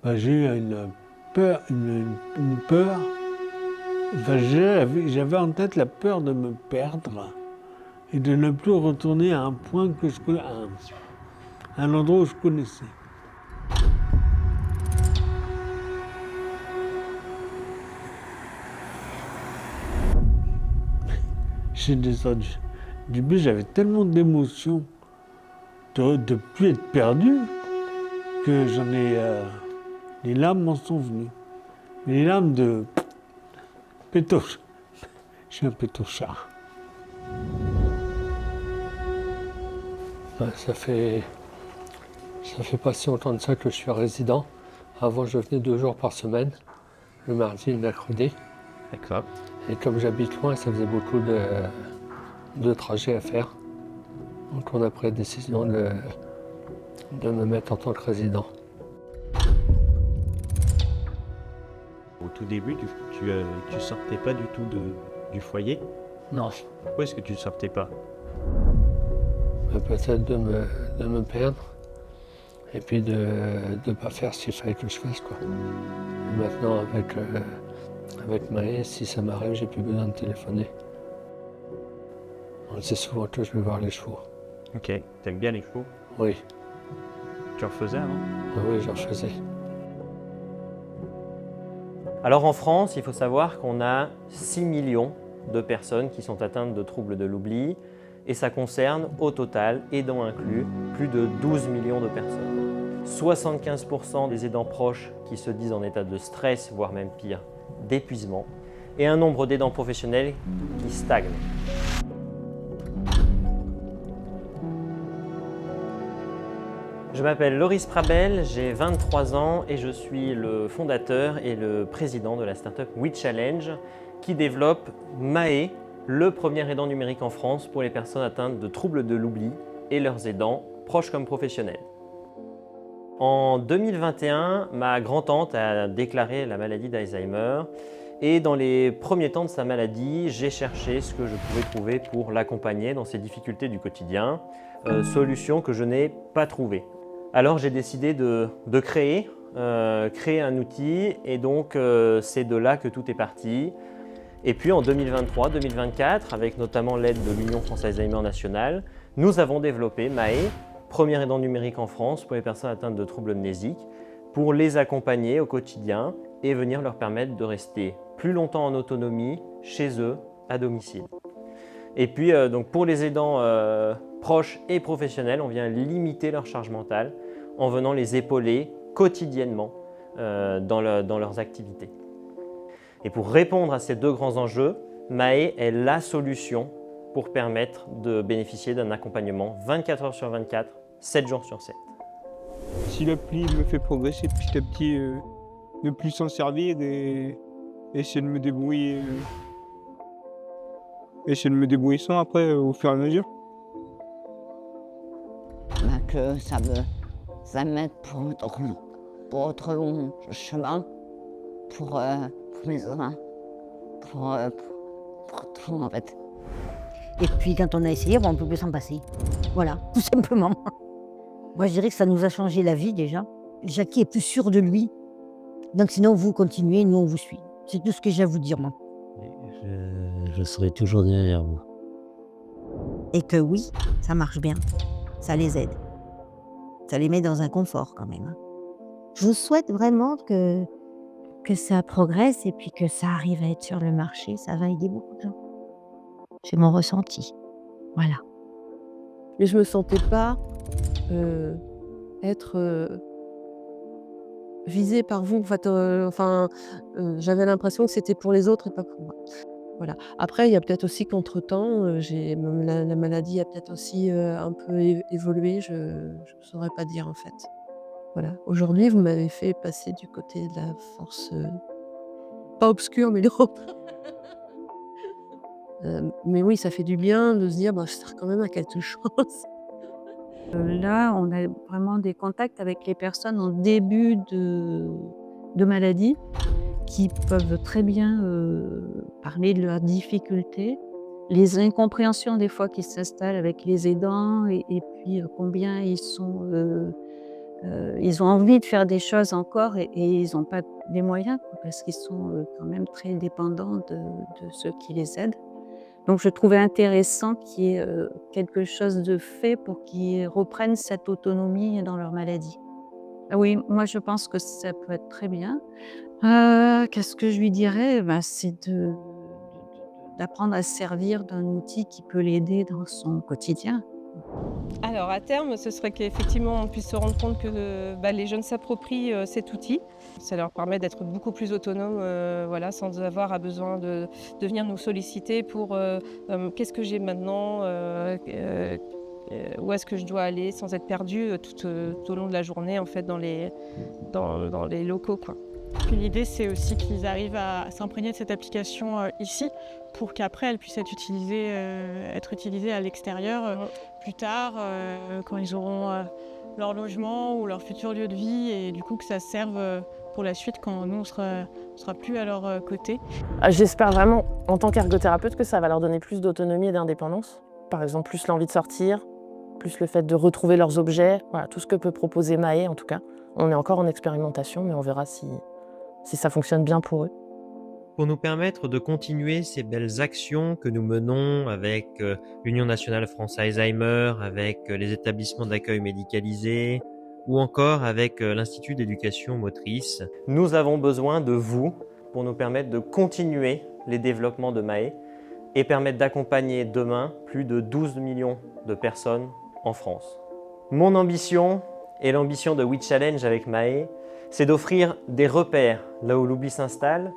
J'ai eu une peur, une peur. J'avais en tête la peur de me perdre et de ne plus retourner à un point que je connais, à un endroit où je connaissais. J'ai descendu du bus, j'avais tellement d'émotions de ne plus être perdu que les larmes m'en sont venues. Mais les larmes de pétoche. Je suis un pétochard. Ça fait pas si longtemps de ça que je suis résident. Avant, je venais 2 jours par semaine, le mardi et le mercredi. D'accord. Et comme j'habite loin, ça faisait beaucoup de trajets à faire. Donc on a pris la décision de me mettre en tant que résident. Au tout début, tu sortais pas du tout du foyer. Non. Pourquoi est-ce que tu sortais pas? Peut-être de me perdre et puis de ne pas faire ce qu'il fallait que je fasse, quoi. Et maintenant, avec Maë, si ça m'arrive, j'ai plus besoin de téléphoner. On sait souvent que je vais voir les chevaux. Ok. T'aimes bien les chevaux? Oui, Tu en faisais avant? oui, j'en faisais. Alors en France, il faut savoir qu'on a 6 millions de personnes qui sont atteintes de troubles de l'oubli et ça concerne au total, aidants inclus, plus de 12 millions de personnes. 75% des aidants proches qui se disent en état de stress, voire même pire, d'épuisement, et un nombre d'aidants professionnels qui stagne. Je m'appelle Loris Prabel, j'ai 23 ans et je suis le fondateur et le président de la startup WeChallenge qui développe Maë, le premier aidant numérique en France pour les personnes atteintes de troubles de l'oubli et leurs aidants, proches comme professionnels. En 2021, ma grand-tante a déclaré la maladie d'Alzheimer et dans les premiers temps de sa maladie, j'ai cherché ce que je pouvais trouver pour l'accompagner dans ses difficultés du quotidien, solution que je n'ai pas trouvée. Alors j'ai décidé de créer un outil et donc c'est de là que tout est parti. Et puis en 2023-2024, avec notamment l'aide de l'Union France Alzheimer Nationale, nous avons développé Maë, premier aidant numérique en France pour les personnes atteintes de troubles mnésiques, pour les accompagner au quotidien et venir leur permettre de rester plus longtemps en autonomie, chez eux, à domicile. Et puis donc pour les aidants proches et professionnels, on vient limiter leur charge mentale en venant les épauler quotidiennement dans leurs activités. Et pour répondre à ces deux grands enjeux, Maë est la solution pour permettre de bénéficier d'un accompagnement 24 heures sur 24, 7 jours sur 7. Si l'appli me fait progresser petit à petit, ne plus s'en servir et essayer de me débrouiller, sans après au fur et à mesure. Que ça m'aide pour autre long chemin, pour mes enfants, pour tout en fait. Et puis quand on a essayé, on ne peut plus s'en passer. Voilà, tout simplement. Moi je dirais que ça nous a changé la vie déjà. Jackie est plus sûr de lui. Donc sinon vous continuez, nous on vous suit. C'est tout ce que j'ai à vous dire moi. Je serai toujours derrière vous. Et que oui, ça marche bien. Ça les aide. Ça les met dans un confort quand même. Je vous souhaite vraiment que ça progresse et puis que ça arrive à être sur le marché. Ça va aider beaucoup de gens. C'est mon ressenti. Voilà. Mais je me sentais pas être visée par vous. En fait, j'avais l'impression que c'était pour les autres et pas pour moi. Voilà. Après, il y a peut-être aussi qu'entre-temps, la maladie a peut-être aussi un peu évolué. Je ne saurais pas dire en fait. Voilà. Aujourd'hui, vous m'avez fait passer du côté de la force, pas obscure, mais non. Mais oui, ça fait du bien de se dire, je sers quand même à quelque chose. Là, on a vraiment des contacts avec les personnes en début de maladie qui peuvent très bien parler de leurs difficultés, les incompréhensions des fois qui s'installent avec les aidants et puis combien ils sont ils ont envie de faire des choses encore et ils n'ont pas les moyens quoi, parce qu'ils sont quand même très dépendants de ceux qui les aident. Donc je trouvais intéressant qu'il y ait quelque chose de fait pour qu'ils reprennent cette autonomie dans leur maladie. Ah oui, moi je pense que ça peut être très bien. Qu'est-ce que je lui dirais? Ben, c'est d'apprendre à se servir d'un outil qui peut l'aider dans son quotidien. Alors à terme, ce serait qu'effectivement on puisse se rendre compte que les jeunes s'approprient cet outil. Ça leur permet d'être beaucoup plus autonomes, voilà, sans avoir besoin de venir nous solliciter pour qu'est-ce que j'ai maintenant, où est-ce que je dois aller sans être perdu tout au long de la journée en fait, dans les locaux, quoi. Puis l'idée, c'est aussi qu'ils arrivent à s'imprégner de cette application ici pour qu'après, elle puisse être utilisée à l'extérieur plus tard, quand ils auront leur logement ou leur futur lieu de vie, et du coup que ça serve pour la suite quand nous, on sera plus à leur côté. J'espère vraiment, en tant qu'ergothérapeute, que ça va leur donner plus d'autonomie et d'indépendance. Par exemple, plus l'envie de sortir, plus le fait de retrouver leurs objets, voilà, tout ce que peut proposer Maë en tout cas. On est encore en expérimentation, mais on verra si ça fonctionne bien pour eux. Pour nous permettre de continuer ces belles actions que nous menons avec l'Union nationale France Alzheimer, avec les établissements d'accueil médicalisés ou encore avec l'Institut d'éducation motrice. Nous avons besoin de vous pour nous permettre de continuer les développements de Maë et permettre d'accompagner demain plus de 12 millions de personnes en France. Mon ambition et l'ambition de We Challenge avec Maë, c'est d'offrir des repères là où l'oubli s'installe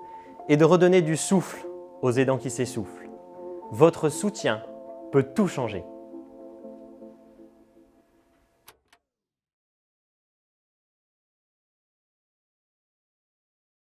et de redonner du souffle aux aidants qui s'essoufflent. Votre soutien peut tout changer.